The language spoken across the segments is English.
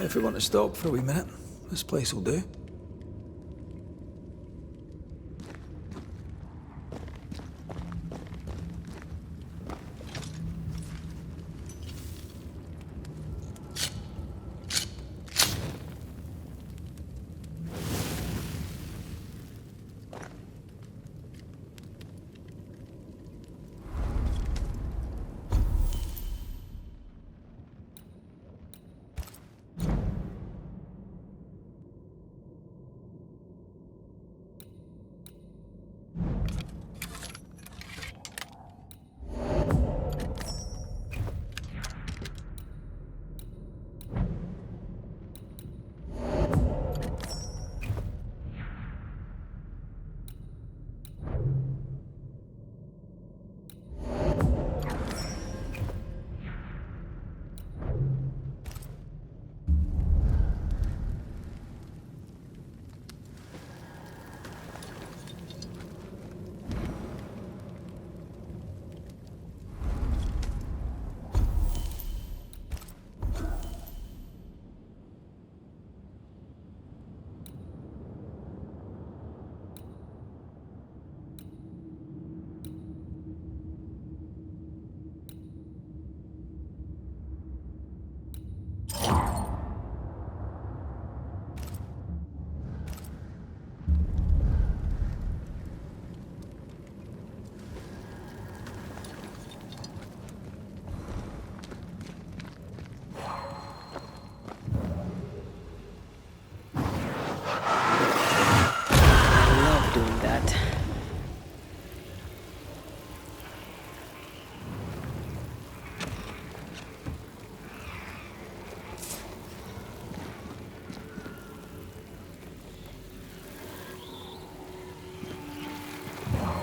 If we want to stop for a wee minute, this place will do.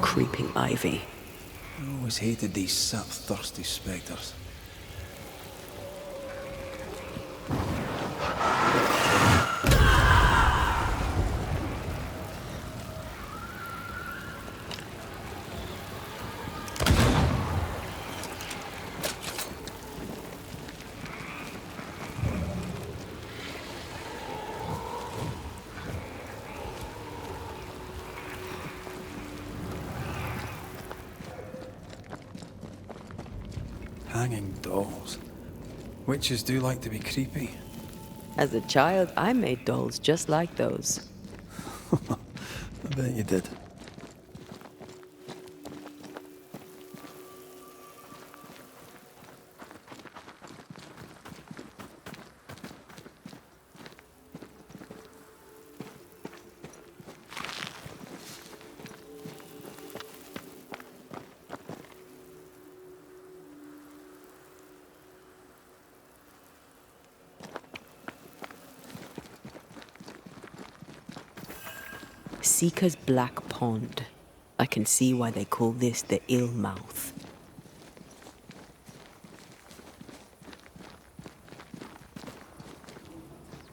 Creeping ivy. I always hated these sap-thirsty spectres. Hanging dolls. Witches do like to be creepy. As a child, I made dolls just like those. I bet you did. Seeker's Black Pond. I can see why they call this the Ill Mouth.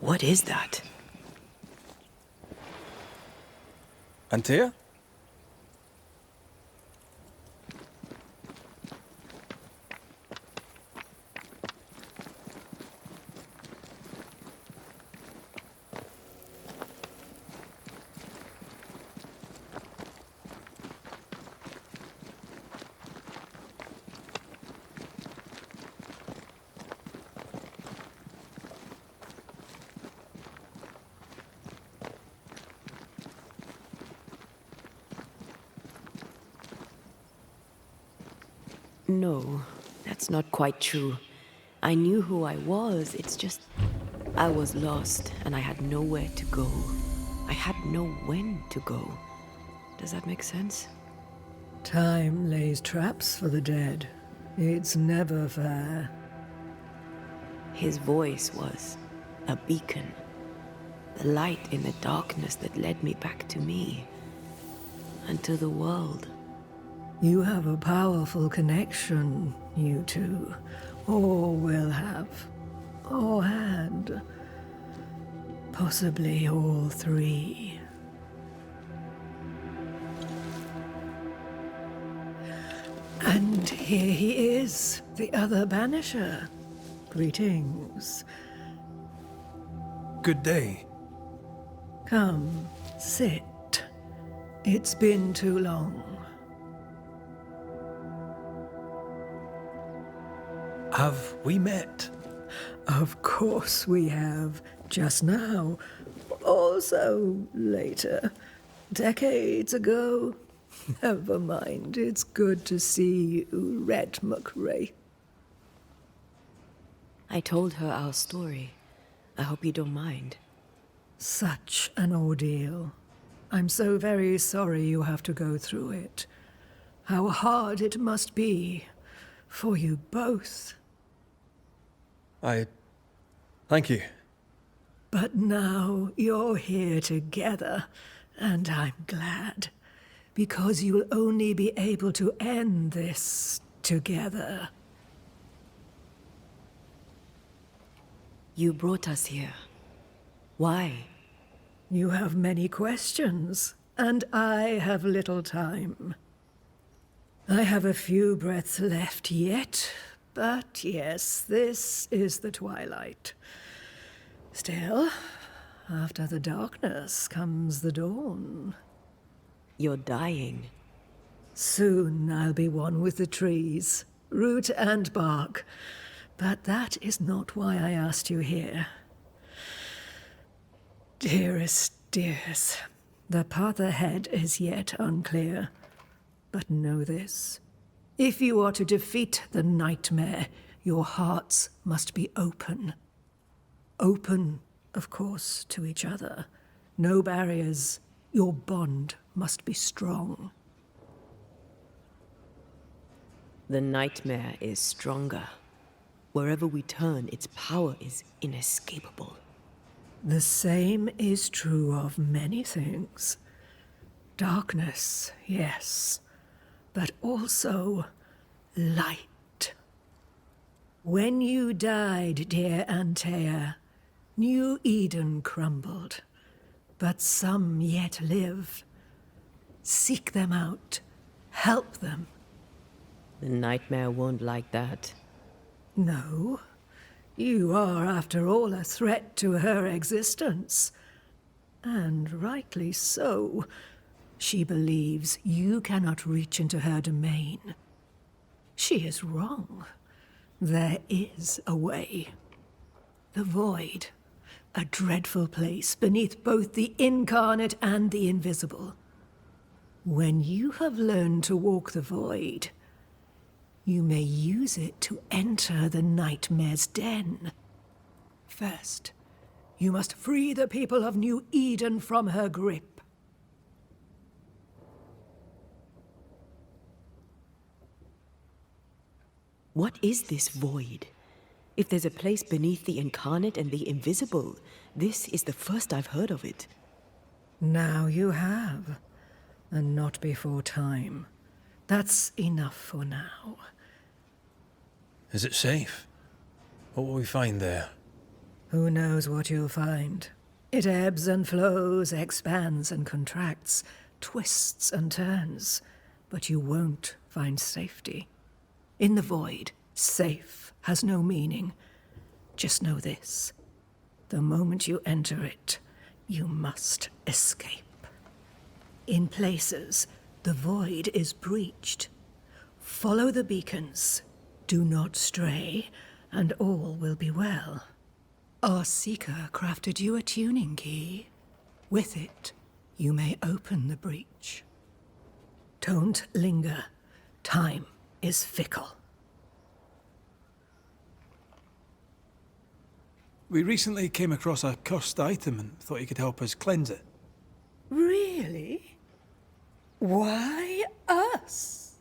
What is that? Antea? No, that's not quite true. I knew who I was, it's just... I was lost, and I had nowhere to go. I had no when to go. Does that make sense? Time lays traps for the dead. It's never fair. His voice was a beacon. The light in the darkness that led me back to me. And to the world. You have a powerful connection, you two. Or will have. Or had. Possibly all three. And here he is, the other banisher. Greetings. good day. Come, sit. It's been too long. Have we met? Of course we have. Just now. Also later. Decades ago. Never mind. It's good to see you, Red McRae. I told her our story. I hope you don't mind. Such an ordeal. I'm so very sorry you have to go through it. How hard it must be for you both. Thank you. But now you're here together, and I'm glad. Because you'll only be able to end this together. You brought us here. Why? You have many questions, and I have little time. I have a few breaths left yet, but yes, this is the twilight. Still, after the darkness comes the dawn. You're dying. Soon I'll be one with the trees, root and bark. But that is not why I asked you here. Dearest dears, the path ahead is yet unclear. But know this. If you are to defeat the nightmare, your hearts must be open. Open, of course, to each other. No barriers. Your bond must be strong. The nightmare is stronger. Wherever we turn, its power is inescapable. The same is true of many things. Darkness, yes, but also light. When you died, dear Antea, New Eden crumbled, but some yet live. Seek them out, help them. The nightmare won't like that. No, you are, after all, a threat to her existence. And rightly so. She believes you cannot reach into her domain. She is wrong. There is a way. The void, a dreadful place beneath both the incarnate and the invisible. When you have learned to walk the void, you may use it to enter the nightmare's den. First, you must free the people of New Eden from her grip. What is this void? If there's a place beneath the incarnate and the invisible, this is the first I've heard of it. Now you have, and not before time. That's enough for now. Is it safe? What will we find there? Who knows what you'll find? It ebbs and flows, expands and contracts, twists and turns, but you won't find safety. In the void, safe has no meaning. Just know this. The moment you enter it, you must escape. In places, the void is breached. Follow the beacons. Do not stray, and all will be well. Our Seeker crafted you a tuning key. With it, you may open the breach. Don't linger. Time is fickle. We recently came across a cursed item and thought you could help us cleanse it. Really? Why us?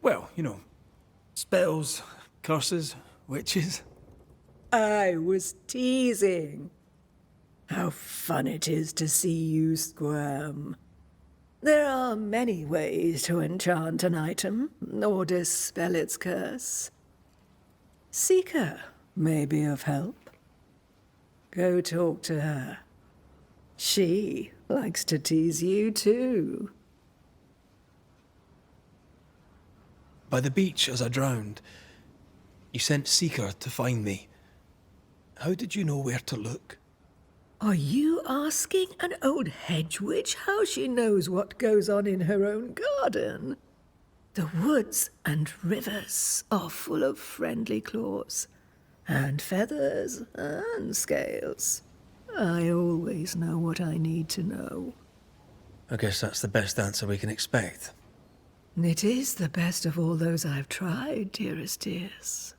Well, you know, spells, curses, witches. I was teasing. How fun it is to see you squirm. There are many ways to enchant an item, or dispel its curse. Seeker may be of help. Go talk to her. She likes to tease you too. By the beach as I drowned, you sent Seeker to find me. How did you know where to look? Are you asking an old hedge witch how she knows what goes on in her own garden? The woods and rivers are full of friendly claws, and feathers and scales. I always know what I need to know. I guess that's the best answer we can expect. It is the best of all those I've tried, dearest dears.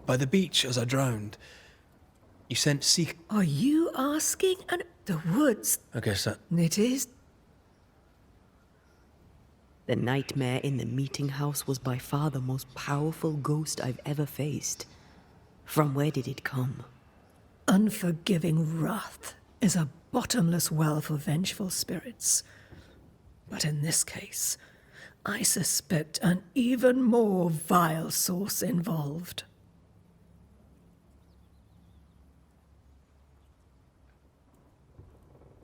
By the beach as I drowned, you sent Seek. Are you asking the woods? I guess that. It is. The nightmare in the meeting house was by far the most powerful ghost I've ever faced. From where did it come? Unforgiving wrath is a bottomless well for vengeful spirits. But in this case, I suspect an even more vile source involved.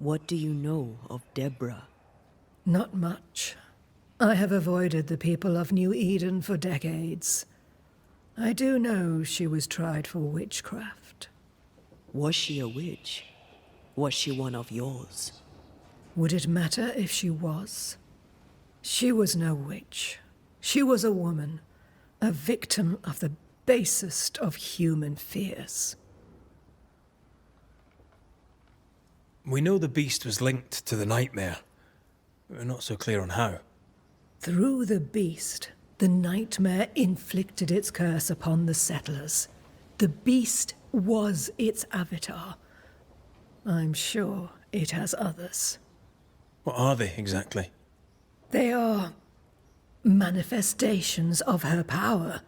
What do you know of Deborah? Not much. I have avoided the people of New Eden for decades. I do know she was tried for witchcraft. Was she a witch? Was she one of yours? Would it matter if she was? She was no witch. She was a woman, a victim of the basest of human fears. We know the beast was linked to the nightmare. We're not so clear on how. Through the beast, the nightmare inflicted its curse upon the settlers. The beast was its avatar. I'm sure it has others. What are they exactly? They are manifestations of her power.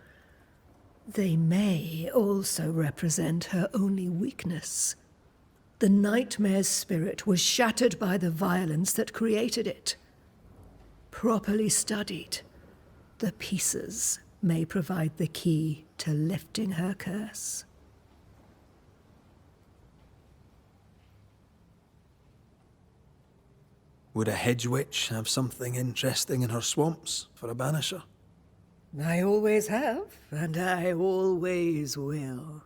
They may also represent her only weakness. The nightmare's spirit was shattered by the violence that created it. Properly studied, the pieces may provide the key to lifting her curse. Would a hedge witch have something interesting in her swamps for a banisher? I always have, and I always will.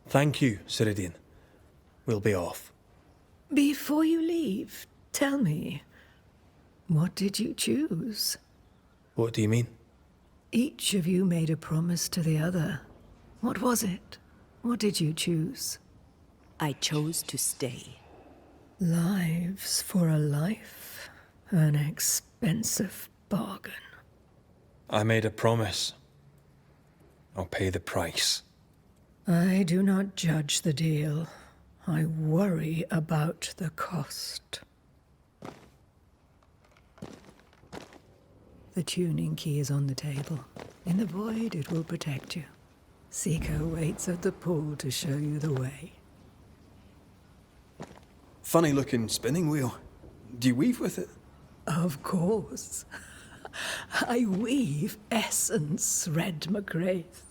Thank you, Ceridian. We'll be off. Before you leave, tell me, what did you choose? What do you mean? Each of you made a promise to the other. What was it? What did you choose? I chose to stay. Lives for a life. An expensive bargain. I made a promise. I'll pay the price. I do not judge the deal. I worry about the cost. The tuning key is on the table. In the void, it will protect you. Seeker waits at the pool to show you the way. Funny looking spinning wheel. Do you weave with it? Of course. I weave essence, Red McGrath.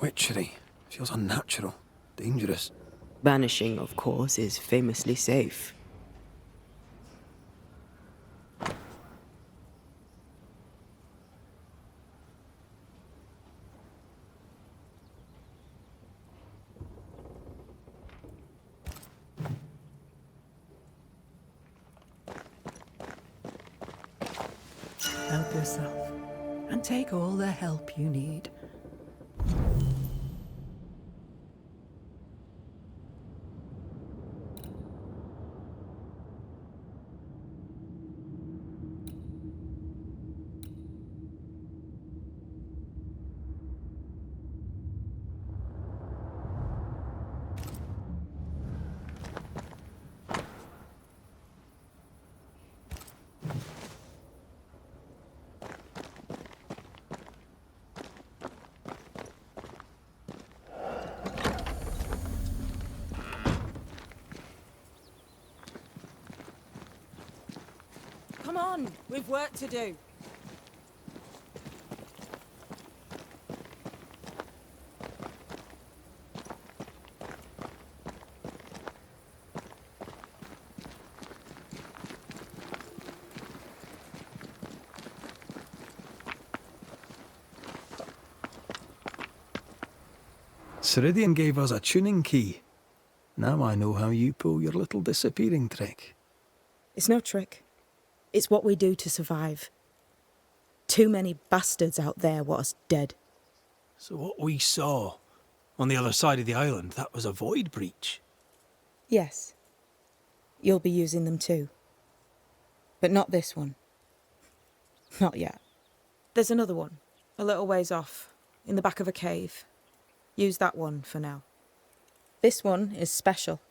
Witchery. Feels unnatural. Dangerous. Banishing, of course, is famously safe. Help yourself, and take all the help you need. Come on, we've work to do. Ceridian gave us a tuning key. Now I know how you pull your little disappearing trick. It's no trick. It's what we do to survive. Too many bastards out there want us dead. So what we saw on the other side of the island, that was a void breach. Yes. You'll be using them too. But not this one. Not yet. There's another one, a little ways off, in the back of a cave. Use that one for now. This one is special.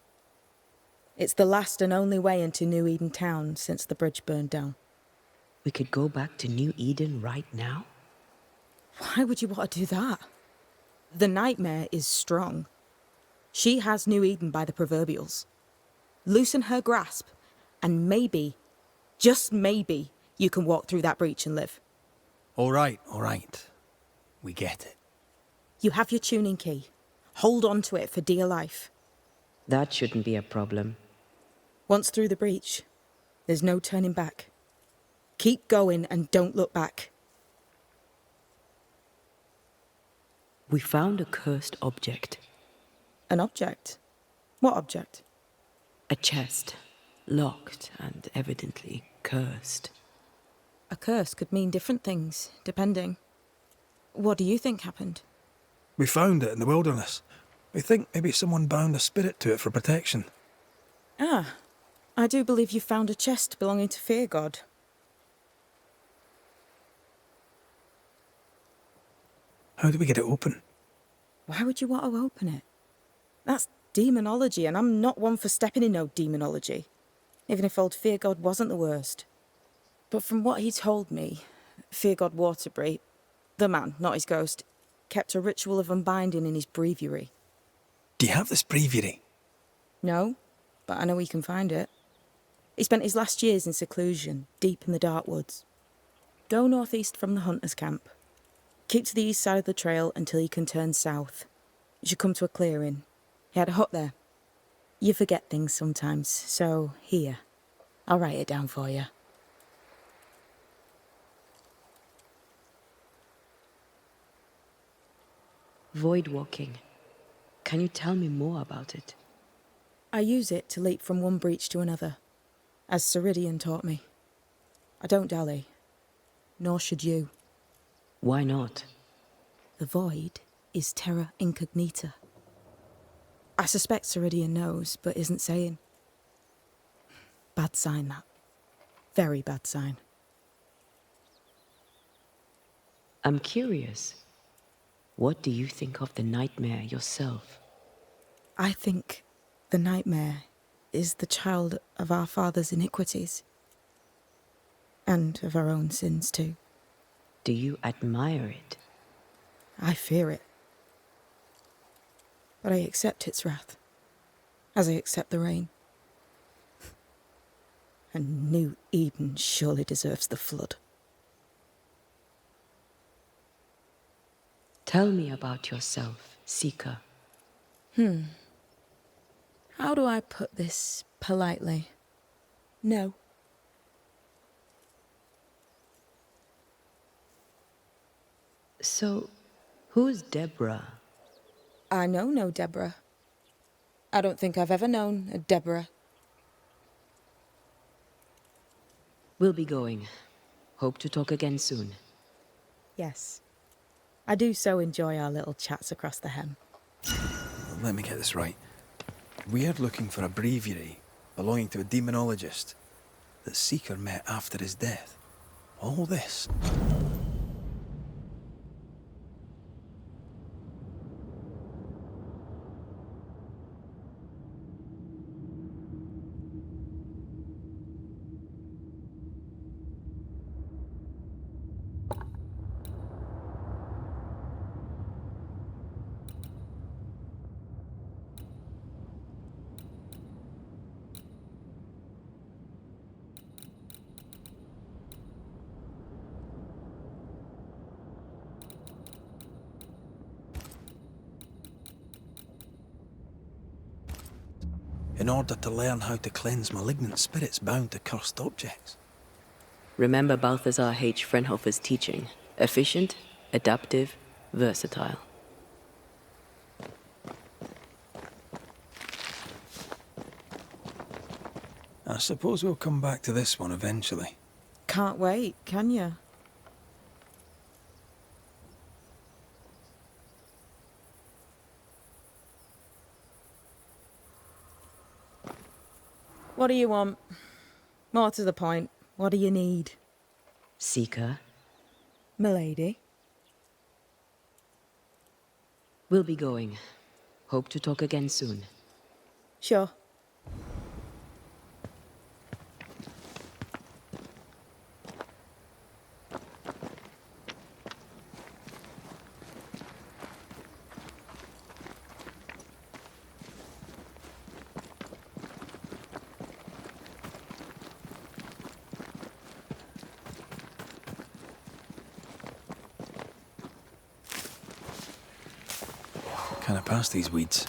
It's the last and only way into New Eden town since the bridge burned down. We could go back to New Eden right now? Why would you want to do that? The nightmare is strong. She has New Eden by the proverbials. Loosen her grasp, and maybe, just maybe, you can walk through that breach and live. All right. We get it. You have your tuning key. Hold on to it for dear life. That shouldn't be a problem. Once through the breach, there's no turning back. Keep going and don't look back. We found a cursed object. An object? What object? A chest. Locked and evidently cursed. A curse could mean different things, depending. What do you think happened? We found it in the wilderness. We think maybe someone bound a spirit to it for protection. Ah, I do believe you found a chest belonging to Fear God. How do we get it open? Why would you want to open it? That's demonology, and I'm not one for stepping in no demonology, even if old Fear God wasn't the worst. But from what he told me, Fear God Waterbury, the man, not his ghost, kept a ritual of unbinding in his breviary. Do you have this breviary? No, but I know he can find it. He spent his last years in seclusion, deep in the dark woods. Go northeast from the hunter's camp. Keep to the east side of the trail until you can turn south. You should come to a clearing. He had a hut there. You forget things sometimes, so here. I'll write it down for you. Void walking. Can you tell me more about it? I use it to leap from one breach to another, as Ceridian taught me. I don't dally, nor should you. Why not? The void is terra incognita. I suspect Ceridian knows, but isn't saying. Bad sign, that. Very bad sign. I'm curious. What do you think of the nightmare yourself? I think the nightmare is the child of our father's iniquities. And of our own sins, too. Do you admire it? I fear it. But I accept its wrath, as I accept the rain. And New Eden surely deserves the flood. Tell me about yourself, Seeker. How do I put this politely? No. So, who's Deborah? I know no Deborah. I don't think I've ever known a Deborah. We'll be going. Hope to talk again soon. Yes. I do so enjoy our little chats across the hem. Let me get this right. We're looking for a breviary belonging to a demonologist that Seeker met after his death. All this. In order to learn how to cleanse malignant spirits bound to cursed objects. Remember Balthazar H. Frenhofer's teaching. Efficient, adaptive, versatile. I suppose we'll come back to this one eventually. Can't wait, can you? What do you want? More to the point, what do you need? Seeker. Milady? We'll be going. Hope to talk again soon. Sure. Kind of past these weeds.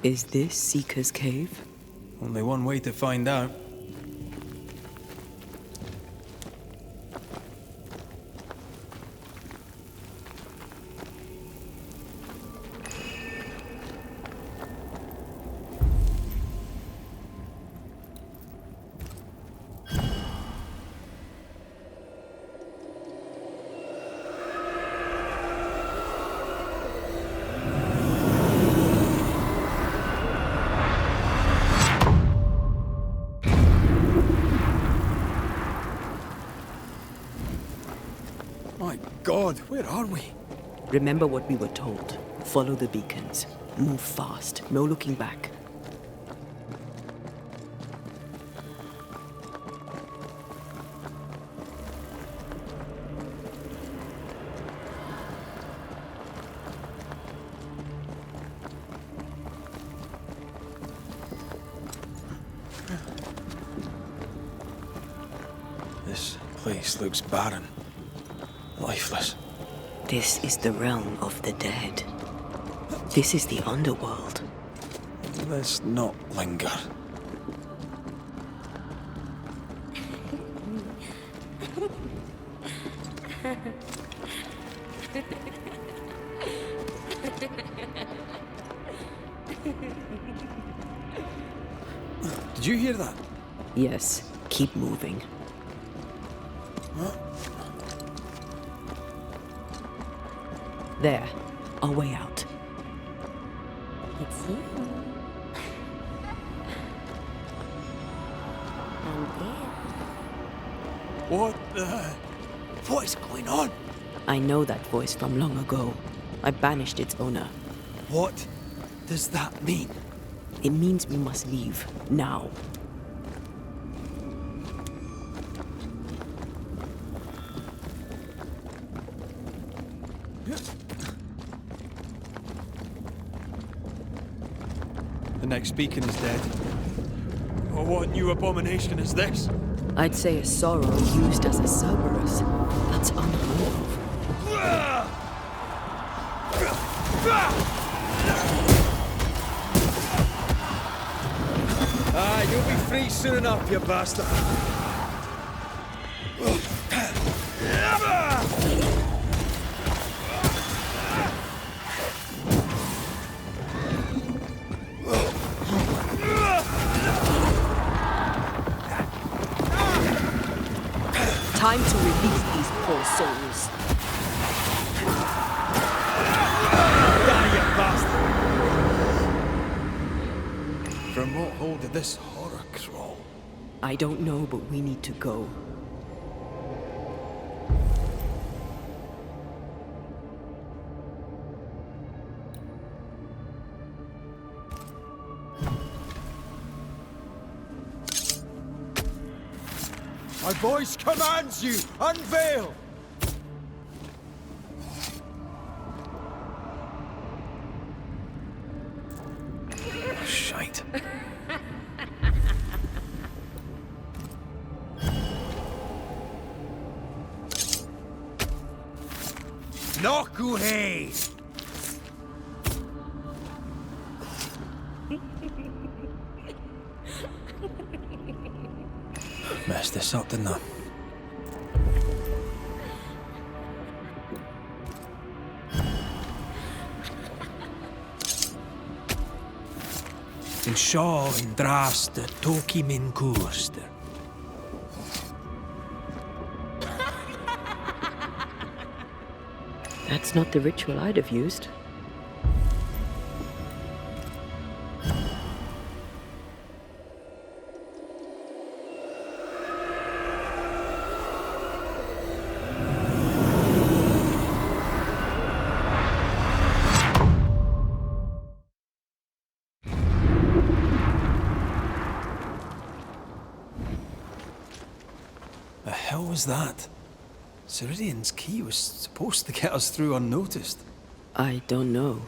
Is this Seeker's Cave? Only one way to find out. My God, where are we? Remember what we were told. Follow the beacons. Move fast. No looking back. This place looks barren. Lifeless. This is the realm of the dead. This is the underworld. Let's not linger. Did you hear that? Yes, keep moving. There, our way out. It's you. And there. What is going on? I know that voice from long ago. I banished its owner. What does that mean? It means we must leave, now. The next beacon is dead. Oh, what new abomination is this? I'd say a sorrow used as a Cerberus. That's unheard of. You'll be free soon enough, you bastard. Time to release these poor souls. Die, you bastard! From what hole did this horror crawl? I don't know, but we need to go. My voice commands you! Unveil! Shite. Nokuhei! Messed this up, didn't I? In Shaw and Drast the Toki Min Kurster. That's not the ritual I'd have used. The hell was that? Ceridian's key was supposed to get us through unnoticed. I don't know.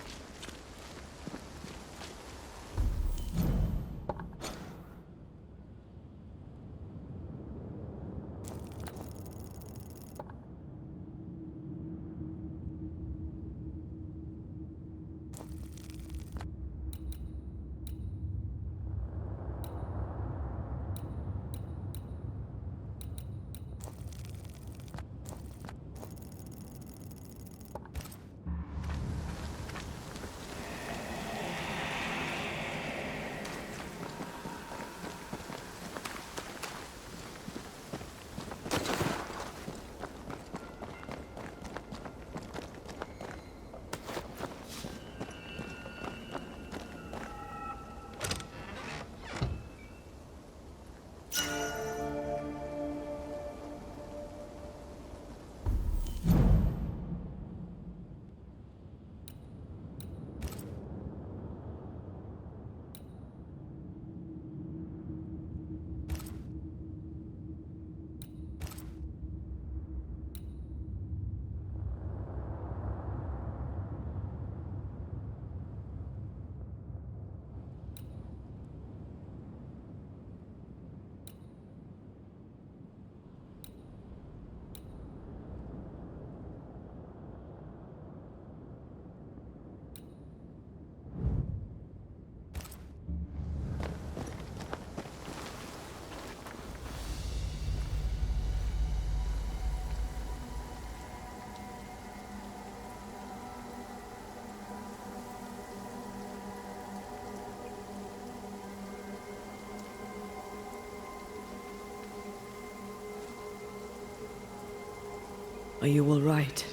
Are you all right?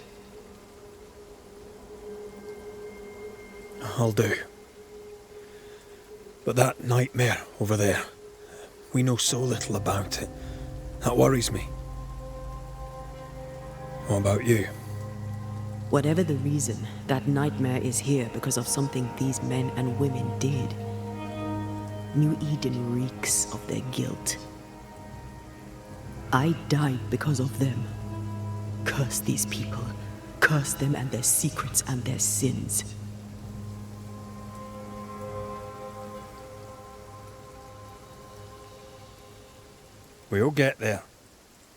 I'll do. But that nightmare over there, we know so little about it. That worries me. What about you? Whatever the reason, that nightmare is here because of something these men and women did. New Eden reeks of their guilt. I died because of them. Curse these people. Curse them and their secrets and their sins. We'll get there.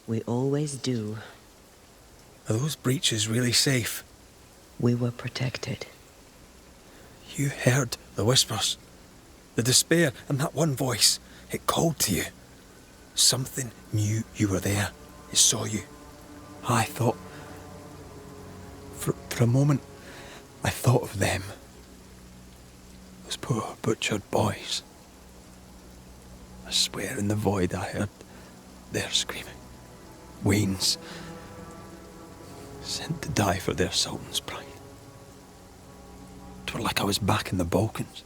We always do. Are those breaches really safe? We were protected. You heard the whispers, the despair, and that one voice. It called to you. Something knew you were there. It saw you. I thought... For a moment, I thought of them. Those poor butchered boys. I swear in the void I heard their screaming. Wains. Sent to die for their sultan's pride. 'Twere like I was back in the Balkans.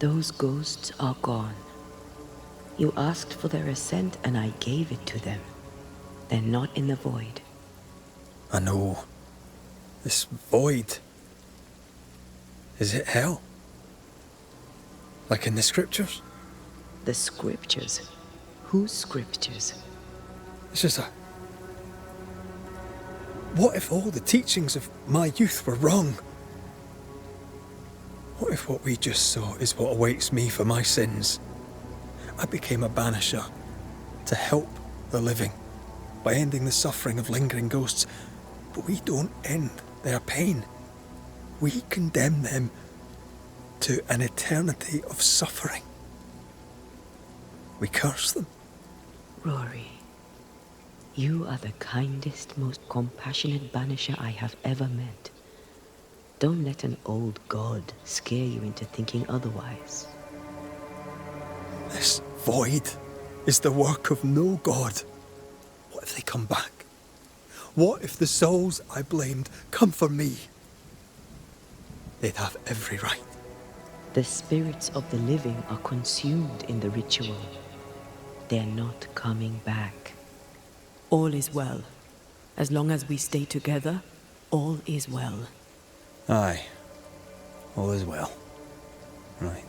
Those ghosts are gone. You asked for their ascent and I gave it to them. They're not in the void. I know. This void. Is it hell? Like in the scriptures? The scriptures? Whose scriptures? It's just a... What if all the teachings of my youth were wrong? What if what we just saw is what awaits me for my sins? I became a banisher to help the living by ending the suffering of lingering ghosts. But we don't end their pain. We condemn them to an eternity of suffering. We curse them. Rory, you are the kindest, most compassionate banisher I have ever met. Don't let an old god scare you into thinking otherwise. This void is the work of no god. What if they come back? What if the souls I blamed come for me? They'd have every right. The spirits of the living are consumed in the ritual. They're not coming back. All is well. As long as we stay together, all is well. Aye. All is well. Right.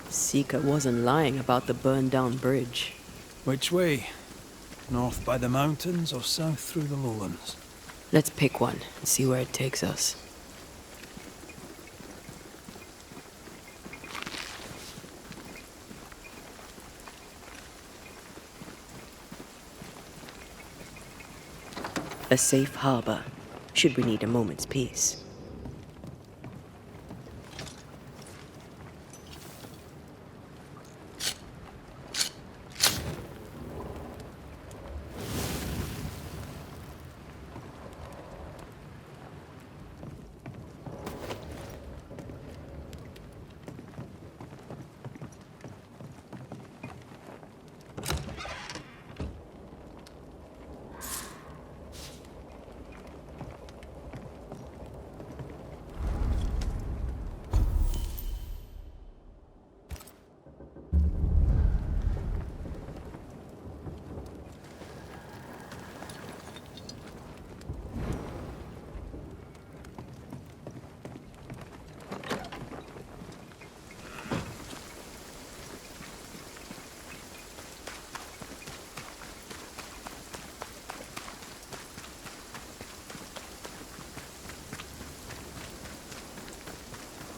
Seeker wasn't lying about the burned-down bridge. Which way? North by the mountains or south through the lowlands? Let's pick one and see where it takes us. A safe harbor, should we need a moment's peace.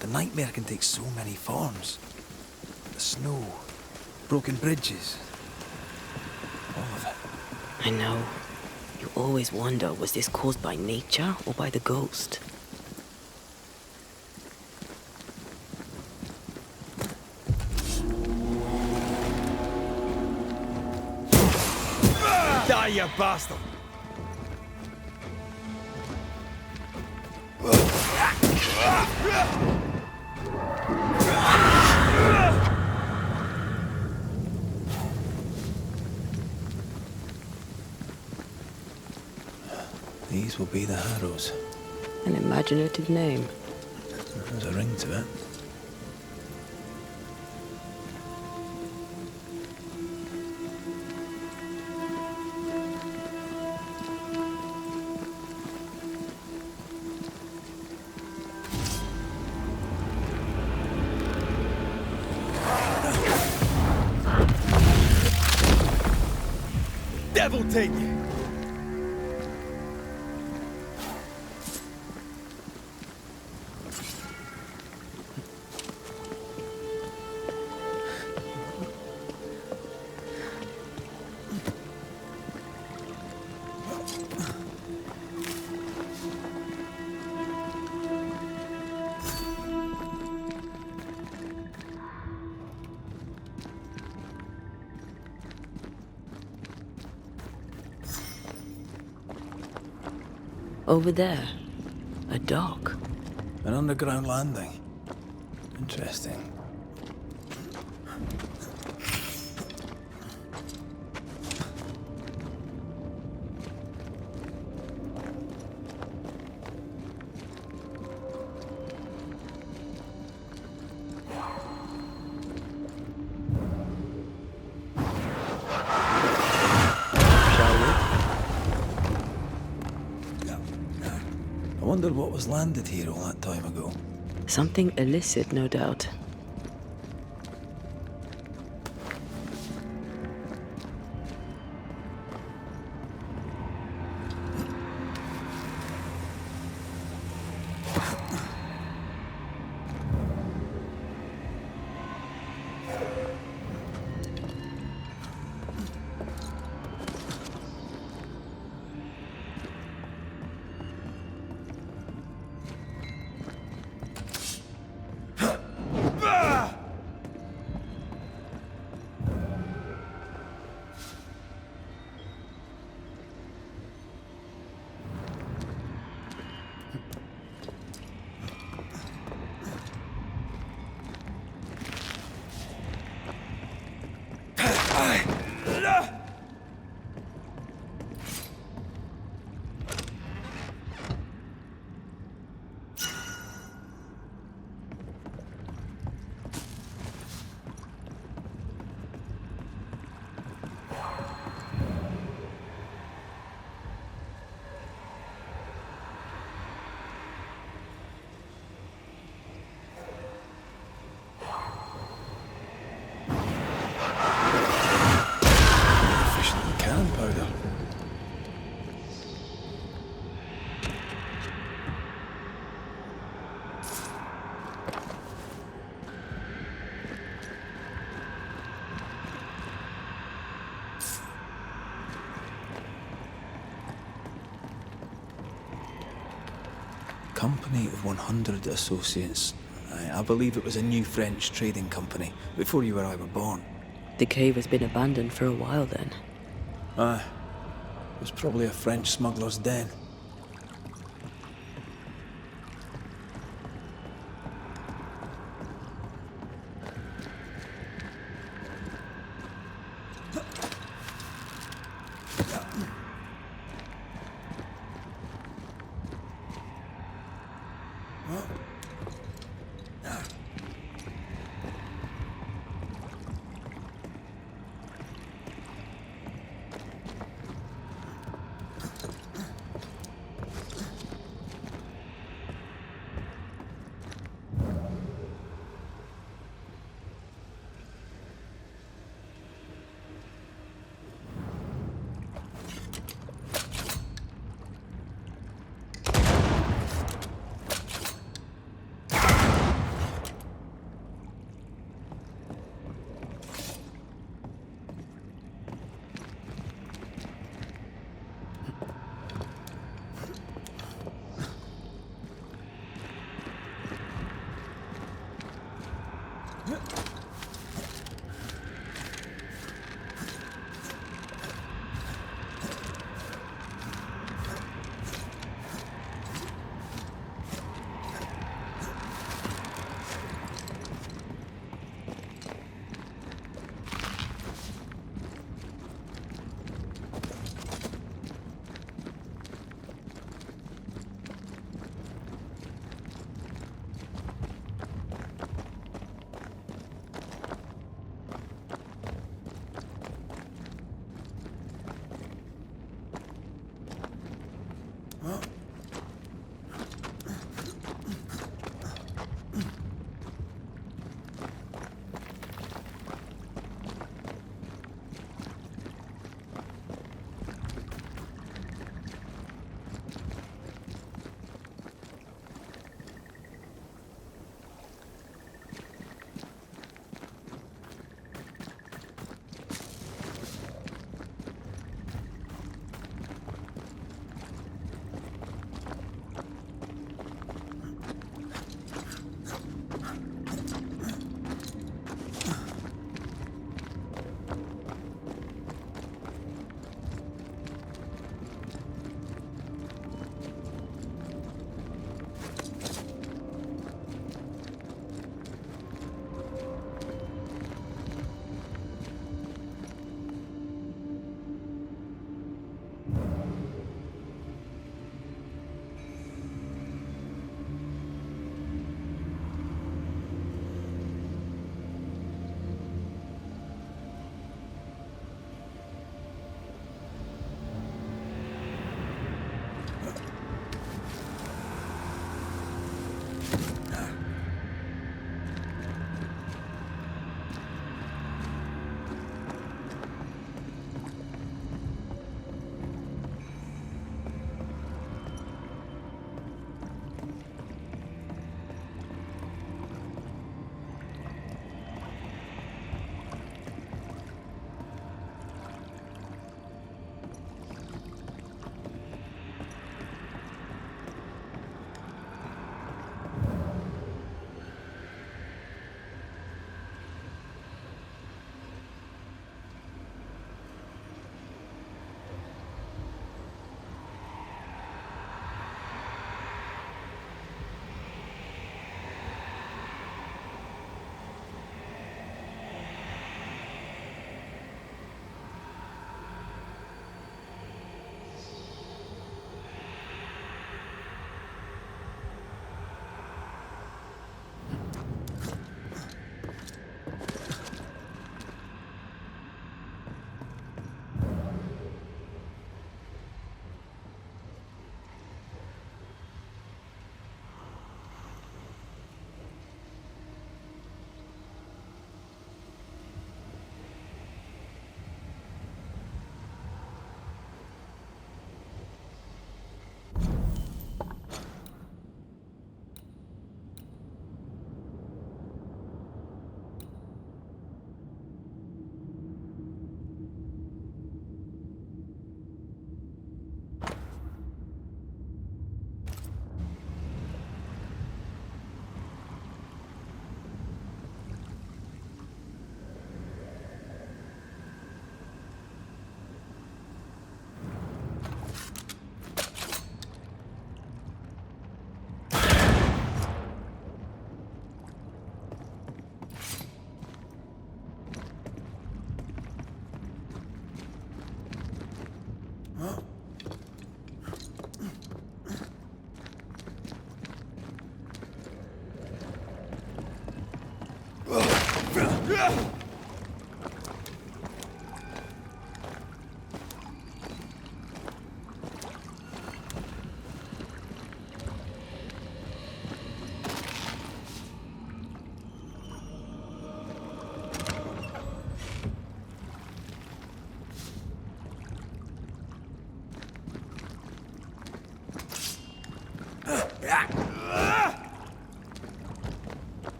The nightmare can take so many forms. The snow, broken bridges, all of it. I know. You always wonder, was this caused by nature or by the ghost? Die, you bastard! These will be the Harrows. An imaginative name. There's a ring to it. Devil take you! Over there, a dock. An underground landing. Interesting. I wondered what was landed here all that time ago. Something illicit, no doubt. Company of 100 Associates. I believe it was a new French trading company, before you or I were born. The cave has been abandoned for a while then. Aye. It was probably a French smuggler's den.